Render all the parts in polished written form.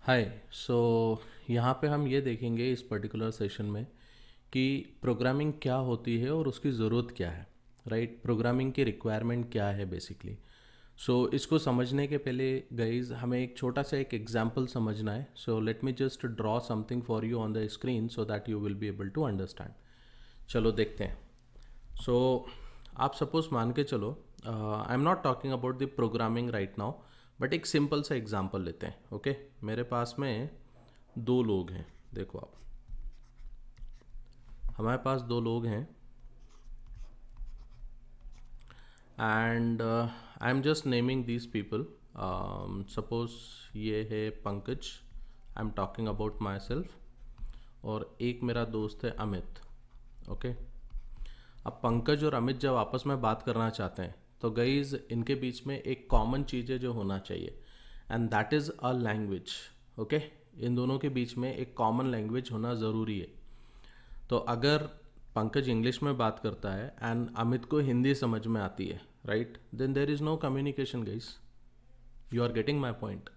हाय। सो यहाँ पे हम ये देखेंगे इस पर्टिकुलर सेशन में कि प्रोग्रामिंग क्या होती है और उसकी ज़रूरत क्या है। राइट, प्रोग्रामिंग की रिक्वायरमेंट क्या है बेसिकली। सो इसको समझने के पहले गाइज हमें एक छोटा सा एक एग्जांपल समझना है। So let me just draw something for you on the screen so that you will be able to understand. चलो देखते हैं। सो आप सपोज मान के चलो, I am not talking about the programming right now, but एक simple सा example लेते हैं। ओके, मेरे पास में दो लोग हैं। देखो आप, हमारे पास दो लोग हैं and I am just naming these people. Suppose ये है Pankaj, I am talking about my self, और एक मेरा दोस्त है अमित। ओके, अब पंकज और अमित जब आपस में बात करना चाहते हैं तो गाइज इनके बीच में एक कॉमन चीज़ है जो होना चाहिए, and that is a language. Okay, इन दोनों के बीच में एक कॉमन लैंग्वेज होना ज़रूरी है। तो अगर पंकज इंग्लिश में बात करता है एंड अमित को हिंदी समझ में आती है, right, then there is no communication guys. You are getting my point.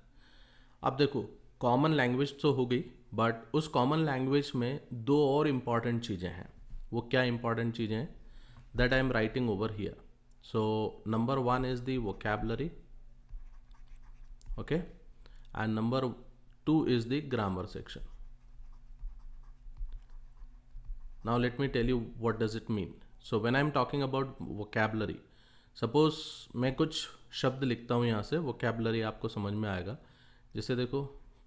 अब देखो, कॉमन लैंग्वेज तो हो गई, बट उस कॉमन लैंग्वेज में दो और इम्पॉर्टेंट चीज़ें हैं। वो क्या इम्पॉर्टेंट चीज़ें हैं that I am writing over here. So number one is the vocabulary, okay, and number two is the grammar section. Now let me tell you what does it mean. So when I am talking about vocabulary, suppose मैं कुछ शब्द लिखता हूँ यहाँ से, vocabulary आपको समझ में आएगा। जैसे देखो,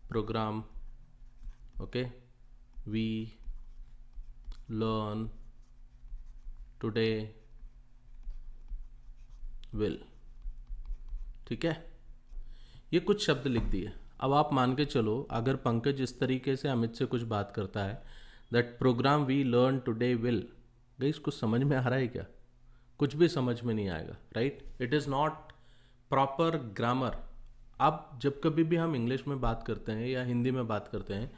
program, okay, we learn today will. ठीक है, ये कुछ शब्द लिख दिए। अब आप मान के चलो, अगर पंकज इस तरीके से अमित से कुछ बात करता है, that program we learn today will, guys कुछ समझ में आ रहा है क्या? कुछ भी समझ में नहीं आएगा, right. It is not proper grammar. अब जब कभी भी हम इंग्लिश में बात करते हैं या हिंदी में बात करते हैं,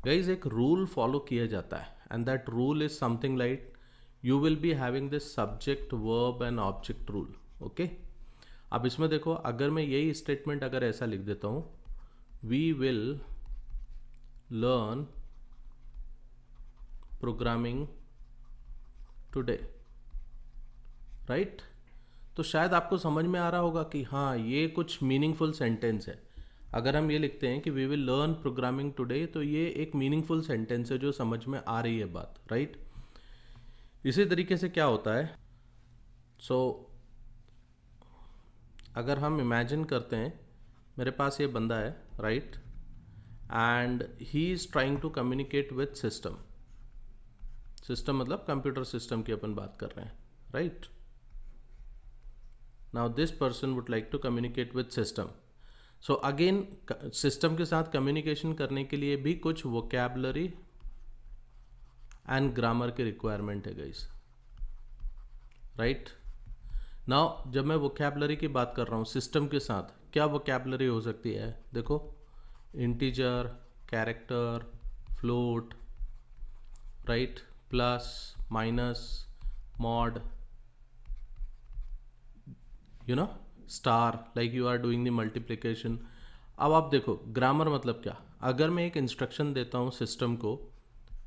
गाइस एक रूल फॉलो किया जाता है, and that rule is something like you will be having this subject verb and object rule. Okay, अब इसमें देखो, अगर मैं यही स्टेटमेंट अगर ऐसा लिख देता हूँ, we will learn programming today, right, तो शायद आपको समझ में आ रहा होगा कि हाँ, ये कुछ मीनिंगफुल सेंटेंस है। अगर हम ये लिखते हैं कि we will learn programming today, तो ये एक मीनिंगफुल सेंटेंस है जो समझ में आ रही है बात, राइट। इसी तरीके से क्या होता है, सो अगर हम इमेजिन करते हैं मेरे पास ये बंदा है, right, and he is trying to communicate with system. System मतलब कंप्यूटर सिस्टम की अपन बात कर रहे हैं, right. Now this person would like to communicate with system. So again, system के साथ कम्युनिकेशन करने के लिए भी कुछ वोकैबुलरी एंड ग्रामर की रिक्वायरमेंट है गाइस, राइट। नाउ जब मैं वोकैबुलरी की बात कर रहा हूँ सिस्टम के साथ, क्या वोकैबुलरी हो सकती है? देखो, integer, character, float, right, plus, minus, mod, you know, star, like you are doing the multiplication. अब आप देखो, ग्रामर मतलब क्या? अगर मैं एक इंस्ट्रक्शन देता हूँ सिस्टम को,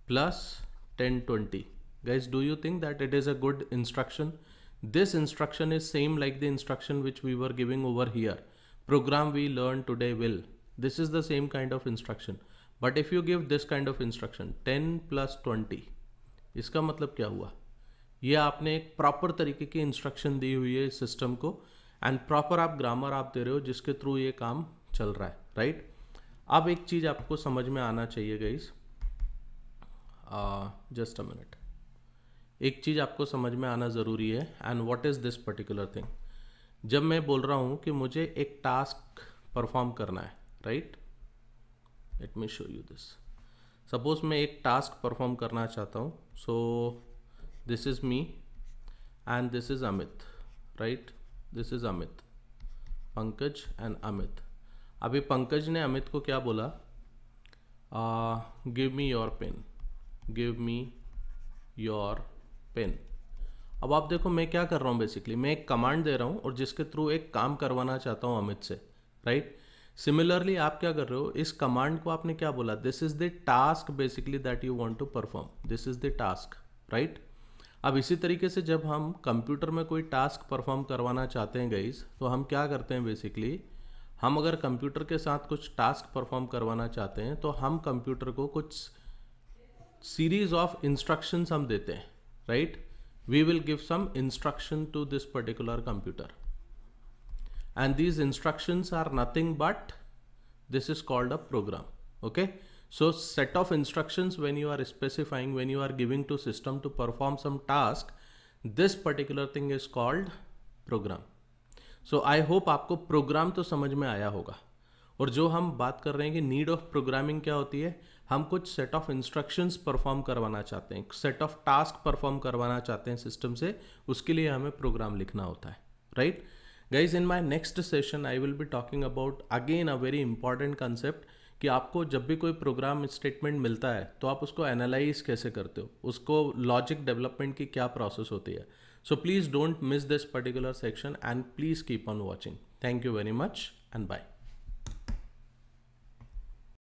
plus 1020, guys, do you think that it is a good instruction? This instruction is same like the instruction which we were giving over here. Program we learn today will. This is the same kind of instruction. But if you give this kind of instruction, 10 plus 20, इसका मतलब क्या हुआ? ये आपने एक proper तरीके की instruction दी हुई है सिस्टम को, एंड प्रॉपर आप ग्रामर आप दे रहे हो जिसके थ्रू ये काम चल रहा है, राइट। अब एक चीज़ आपको समझ में आना चाहिए गाइस, जस्ट अ मिनट, एक चीज़ आपको समझ में आना ज़रूरी है, and what is this particular thing. जब मैं बोल रहा हूँ कि मुझे एक टास्क परफॉर्म करना है, right, let me show you this. Suppose मैं एक टास्क परफॉर्म करना चाहता हूँ, so this is me and this is Amit, right, this is Amit, Pankaj and Amit. अभी पंकज ने अमित को क्या बोला? Give me your pen, give me your pen. अब आप देखो, मैं क्या कर रहा हूँ, बेसिकली मैं एक कमांड दे रहा हूँ और जिसके थ्रू एक काम करवाना चाहता हूँ अमित से, राइट। सिमिलरली आप क्या कर रहे हो, इस कमांड को आपने क्या बोला, this is the task basically that you want to perform, this is the task, right. अब इसी तरीके से जब हम कंप्यूटर में कोई टास्क परफॉर्म करवाना चाहते हैं गाइस, तो हम क्या करते हैं बेसिकली, हम अगर कंप्यूटर के साथ कुछ टास्क परफॉर्म करवाना चाहते हैं तो हम कंप्यूटर को कुछ सीरीज ऑफ इंस्ट्रक्शंस हम देते हैं, राइट। We will give some instruction to this particular computer and these instructions are nothing but this is called a program. Okay, so set of instructions when you are specifying, when you are giving to system to perform some task, this particular thing is called program. So I hope आपको programme तो समझ में आया होगा। और जो हम बात कर रहे हैं कि नीड ऑफ प्रोग्रामिंग क्या होती है, हम कुछ सेट ऑफ इंस्ट्रक्शंस परफॉर्म करवाना चाहते हैं, सेट ऑफ टास्क परफॉर्म करवाना चाहते हैं सिस्टम से, उसके लिए हमें प्रोग्राम लिखना होता है, right. Guys, in my next session I will be talking about again a very important concept कि आपको जब भी कोई प्रोग्राम स्टेटमेंट मिलता है तो आप उसको एनालाइज कैसे करते हो, उसको लॉजिक डेवलपमेंट की क्या प्रोसेस होती है। So please don't miss this particular section and please keep on watching. Thank you very much and bye.